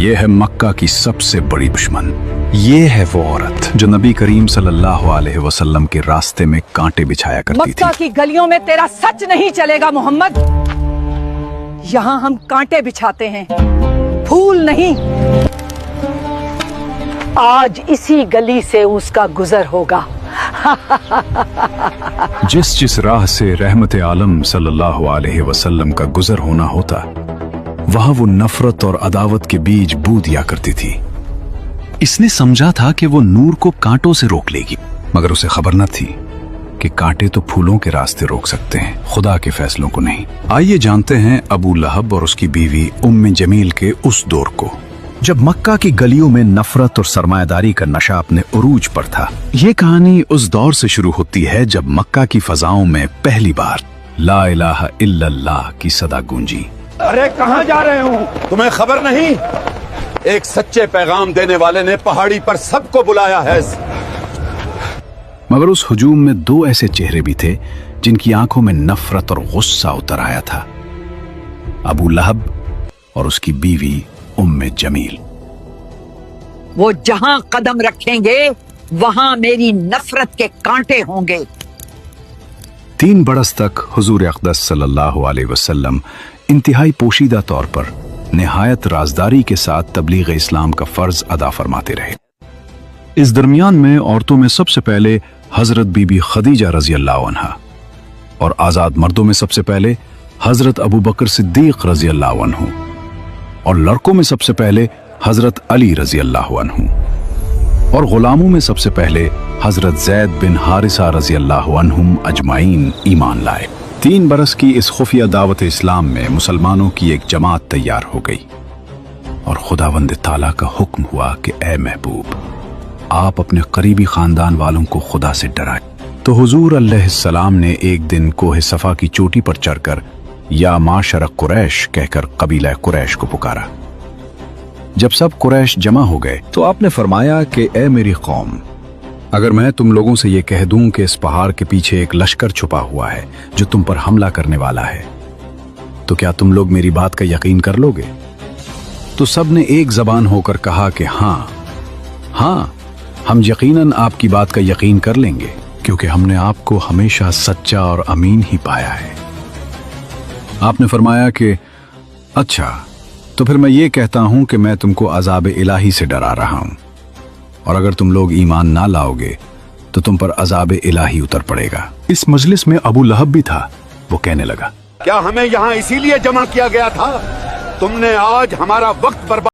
ये है मक्का की सबसे बड़ी दुश्मन। ये है वो औरत जो नबी करीम सल्लल्लाहु अलैहि वसल्लम के रास्ते में कांटे बिछाया करती थी। मक्का की गलियों में तेरा सच नहीं चलेगा मोहम्मद। यहाँ हम कांटे बिछाते हैं, फूल नहीं। आज इसी गली से उसका गुजर होगा। जिस जिस राह से रहमत आलम सल्लल्लाहु अलैहि वसल्लम का गुजर होना होता, वहां वो नफरत और अदावत के बीज बू दिया करती थी। इसने समझा था कि वो नूर को कांटों से रोक लेगी, मगर उसे खबर न थी कि कांटे तो फूलों के रास्ते रोक सकते हैं, खुदा के फैसलों को नहीं। आइए जानते हैं अबू लहब और उसकी बीवी उम्मे जमील के उस दौर को, जब मक्का की गलियों में नफरत और सरमायादारी का नशा अपने उरूज पर था। ये कहानी उस दौर से शुरू होती है जब मक्का की फजाओं में पहली बार ला इलाहा इल्लल्लाह की सदा गूंजी। अरे कहाँ जा रहे हो? तुम्हें खबर नहीं? एक सच्चे पैगाम देने वाले ने पहाड़ी पर सबको बुलाया है। मगर उस हुजूम में दो ऐसे चेहरे भी थे जिनकी आंखों में नफरत और गुस्सा उतर आया था, अबू लहब और उसकी बीवी उम्मे जमील। वो जहां कदम रखेंगे वहां मेरी नफरत के कांटे होंगे। 3 बरस तक हुजूर अक़दस सल्लल्लाहु अलैहि वसल्लम इंतहाई पोशीदा तौर पर निहायत राजदारी के साथ तबलीग इस्लाम का फर्ज अदा फरमाते रहे। इस दरमियान में औरतों में सबसे पहले हजरत बीबी खदीजा रजी अल्लाह अन्हा और आजाद मर्दों में सबसे पहले हजरत अबू बकर सिद्दीक रजी अल्लाह अन्हु और लड़कों में सबसे पहले हजरत अली रजी अल्लाह अन्हु और गुलामों में सबसे पहले हजरत जैद बिन हारिसा रजी अल्लाह अन्हुम अजमाइन ईमान लाए। 3 बरस की इस खुफिया दावत इस्लाम में मुसलमानों की एक जमात तैयार हो गई और खुदावंद ताला का हुक्म हुआ कि ए महबूब, आप अपने करीबी खानदान वालों को खुदा से डराएं। तो हुजूर अलैहिस्सलाम ने एक दिन कोहे सफा की चोटी पर चढ़कर या माशर कुरैश कहकर कबीला कुरैश को पुकारा। जब सब कुरैश जमा हो गए तो आपने फरमाया कि ए मेरी कौम, अगर मैं तुम लोगों से ये कह दूं कि इस पहाड़ के पीछे एक लश्कर छुपा हुआ है जो तुम पर हमला करने वाला है, तो क्या तुम लोग मेरी बात का यकीन कर लोगे? तो सब ने एक जबान होकर कहा कि हाँ हाँ, हम यकीनन आपकी बात का यकीन कर लेंगे, क्योंकि हमने आपको हमेशा सच्चा और अमीन ही पाया है। आपने फरमाया कि अच्छा, तो फिर मैं ये कहता हूं कि मैं तुमको अजाब इलाही से डरा रहा हूं, और अगर तुम लोग ईमान ना लाओगे तो तुम पर अजाब इलाही उतर पड़ेगा। इस मजलिस में अबू लहब भी था। वो कहने लगा, क्या हमें यहाँ इसीलिए जमा किया गया था? तुमने आज हमारा वक्त बर्बाद